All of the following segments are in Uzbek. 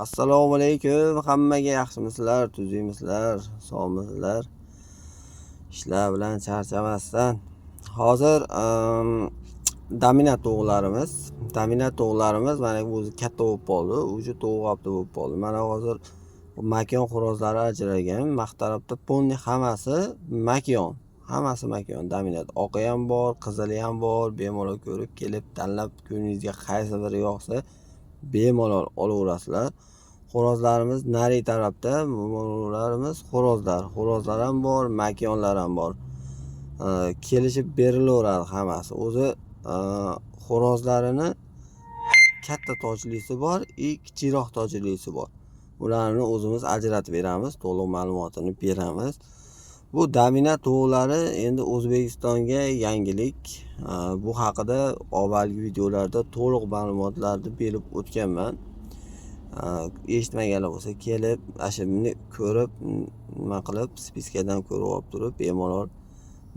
Assalomu alaykum. Hammaga yaxshimisizlar, tuzingmisizlar, sog'misizlar? Ishlar bilan charchamasdan. Hozir dominat to'g'larimiz mana bu o'zi katta bo'lib qoldi. O'zi to'g'abdi bo'lib qoldi. Mana hozir makon xo'rozlari ajragan. Maqtarabda ponni hammasi makon. Hammasi makon, dominat. Oqi ham bor, qizili ham bor. Bemalol ko'rib kelib tanlab ko'nglingizga qaysi biri yoqsa bemalol olaverasizlar. Xo'rozlarimiz nari tarafda, bularimiz xo'rozlar ham bor, makonlar ham bor. Kelishib berilaveradi hammasi. O'zi xo'rozlarini katta tojlisi bor, kichikroq tojlisi bor. Ularni o'zimiz ajratib beramiz, to'liq ma'lumotini beramiz. Bu dominat to'g'lari endi O'zbekistonga yangilik. Bu haqida avvalgi videolarda to'liq ma'lumotlarni berib o'tganman. Eshitmaganlar bo'lsa kelib, ashimni ko'rib, nima qilib, spiskadan ko'rib olib turib, bemalol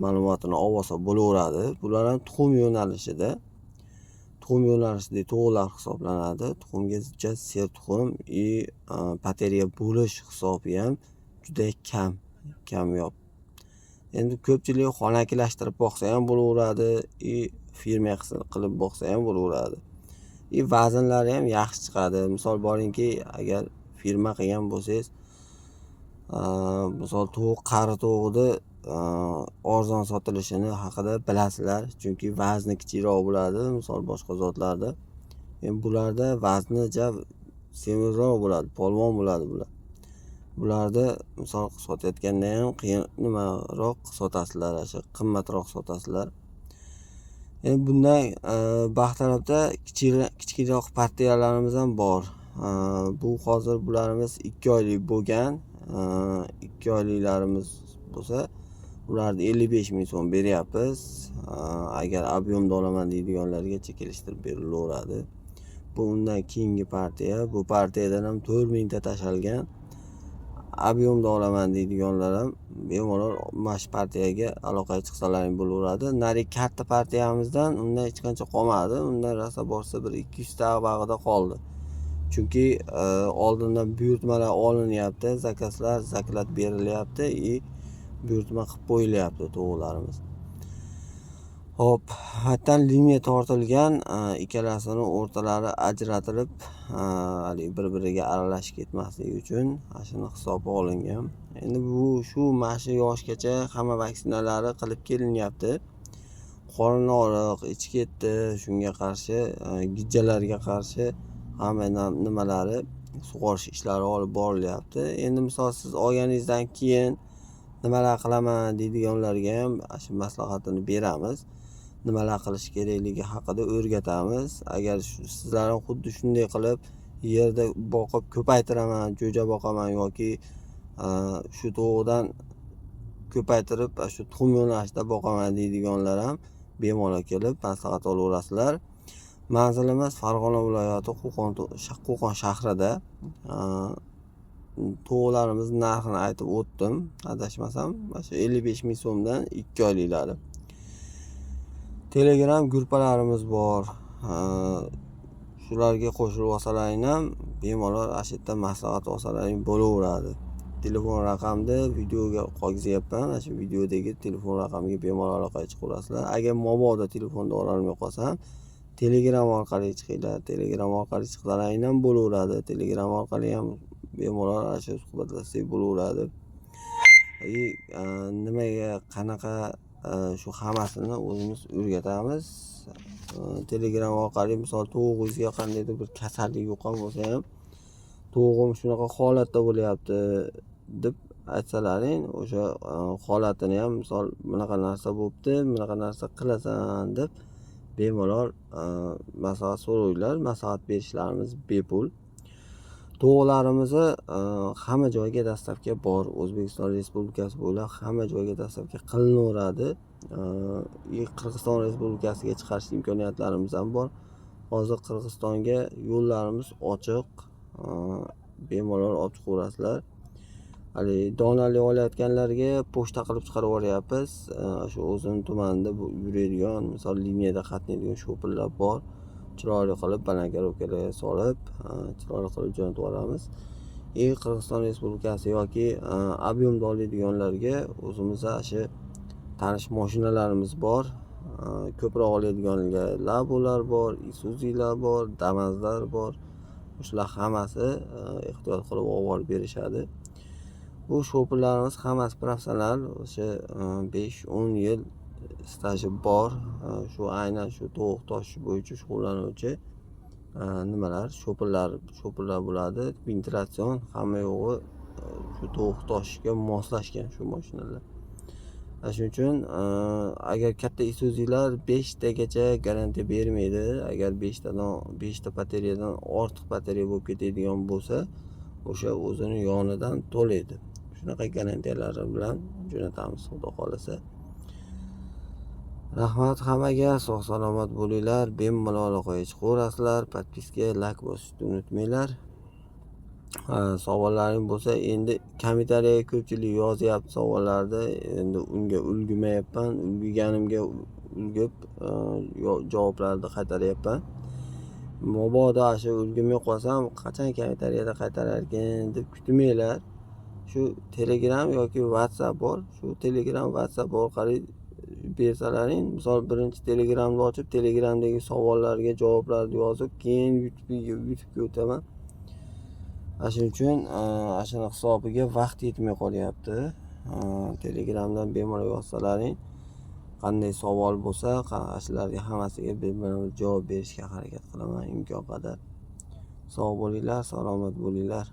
ma'lumotini olsa bo'laveradi. Bular ham tuxum yo'nalishida to'g'lar hisoblanadi. Tuxumga zichat ser tuxum bateriya bo'lish hisobi ham juda kamyob. Endi ko'pchilik xonakilashtirib boqsa ham bo'laveradi, firma qilib boqsa ham bo'laveradi. Vaznlari ham yaxshi chiqadi. Misol boringki, agar firma qilgan bo'lsangiz, misol qari tovuqni arzon sotilishini haqida bilasizlar, chunki vazni kichikroq bo'ladi, misol boshqa zotlarda. Endi bularda vazni semizroq bo'ladi, polvon bo'ladi bular. Bularni misol sotayotganda ham nimaroq sotasizlar, qimmatroq sotasizlar. Bundan baxtarabda kichikroq partiyalarimiz ham bor. Bu hozir bularimiz 2 oylik bo'lgan. 2 oyliklarimiz bo'lsa, ularni 55 ming so'm beryapmiz. Agar ob'yomda olaman deydiganlargacha kelishtirib berilaveradi. Bu undan keyingi partiya. Bu partiyadan ham 4 mingta tashalgan. Ob'yomda olaman deydiganlar ham bemalol mash partiyaga aloqaga chiqsalaring bo'laveradi. Nari katta partiyamizdan undan hech qancha qolmadi. Undan rasa borsa bir 200 ta vaqtida qoldi. Chunki oldindan buyurtmalar olinyapti, zakazlar berilyapti, buyurtma qilib qo'yilyapti to'g'larimiz. Hop, hattan liniya tortilgan, ikkalasini o'rtalari ajratilib, bir-biriga aralashib ketmasligi uchun shuni hisobga olingan. Endi bu shu mashi yoshgacha hamma vaksinalari qilib kelinyapti. Qorin og'riq, ichi ketdi, shunga qarshi, gijjalarga qarshi hamma nimalari sug'orish ishlari olib borilyapti. Endi misol siz olganingizdan keyin nimalar qilaman deydiganlarga ham shu maslahatini beramiz. Nimalar qilish kerakligi haqida o'rgatamiz. Agar sizlar ham xuddi shunday qilib yerda boqib ko'paytiraman, jo'ja boqaman yoki shu to'g'dan ko'paytirib shu tuxum yo'nalishida boqaman deydiganlar ham bemalol kelib maslahat olaverasizlar. Manzilimiz Farg'ona viloyati Qo'qon shahrida. To'g'larimiz narxini aytib o'tdim, adashmasam, mana shu 55 ming so'mdan 2 oyliklari. Telegram gruppalarimiz bor. Shularga qo'shilib olsalaring ham bemalol ashitdan maslahat olsalaring bo'laveradi. Telefon raqamni videoga qoldiryapman. Shu videodagi telefon raqamiga bemalol aloqaga chiqaverasizlar. Agar mobodo telefonda ololmay qolsam, Telegram orqali chiqinglar. Telegram orqali chiqsalaring ham bo'laveradi. Telegram orqali ham bemalol shu suhbatlashsak bo'laveradi. Nimaga qanaqa shu hammasini o'zimiz o'rgatamiz. Telegram orqali misol to'g'ingizga qandaydir bir kasallik yuqqan bo'lsa ham, to'g'im shunaqa holatda bo'lyapti deb aytsalaring, o'sha holatini ham misol bunaqa narsa bo'libdi, bunaqa narsa qilasan deb bemalol maslahat so'ranglar. Maslahat berishlarimiz bepul. To'g'larimizni hamma joyga dastavka bor. O'zbekiston Respublikasi bo'ylab hamma joyga dastavka qilinaveradi. Qirg'iziston Respublikasiga chiqarish imkoniyatlarimiz ham bor. Hozir Qirg'izistonga yo'llarimiz ochiq. Bemalol olib chiqaverasizlar. Donali olayotganlarga pochta qilib chiqarib yuboryapmiz. Shu o'zini tumanida yuradigan, misol liniyada qatnaydigan shopirlar bor. chiroyli qilib balanka solib chiroyli qilib jo'natib yuboramiz. Qirg'iziston Respublikasi yoki ob'yemda oladiganlarga o'zimizda shu tanish mashinalarimiz bor. Ko'proq oladiganlarga Labo'lar bor, Isuzu'lar bor, Damas'lar bor. Shular hammasi ehtiyot qilib olib berishadi. Bu sho'pirlarimiz hammasi professional, o'sha 5-10 yil staji bor. Shu aynan shu tovuq tosh bo'yicha shug'ullanuvchi sho'pirlar bo'ladi. Ventilятsion hamma yo'g'i shu tovuq toshga moslashgan shu mashinalar. Shuning uchun agar katta Isuzu'lar 5 tagacha garantiya bermaydi. Agar 5 ta batareyadan ortiq batareya bo'lib ketadigan bo'lsa, o'sha o'zini yonidan to'laydi. Shunaqa garantiyalar bilan jo'natamiz, xudo xolasa. Rahmat hammaga, sog' salomat bo'linglar. Bemalol qo'yib chiqaverasizlar. Podpiska, like bosishni unutmanglar. Savollaring bo'lsa, endi kommentariyaga ko'pchilik yozyapti savollarni. Endi unga ulgurmayapman. Ulgurganimga ulgib javoblarni qaytaryapman. Mabodo shu ulgurmay qolsam, qachon kommentariyada qaytarar ekan deb kutmanglar. Shu Telegram yoki WhatsApp bor. Shu Telegram, WhatsApp orqali bersalaring, misol birinchi Telegramni ochib, Telegramdagi savollarga javoblarni yozib, keyin YouTube'ga o'taman. Shuning uchun ashuna hisobiga vaqt yetmay qolyapti. Telegramdan bemalol yozsalaring, qanday savol bo'lsa, shularga hammasiga bemalol javob berishga harakat qilaman imkon qadar. Sog' bo'linglar, salomat bo'linglar.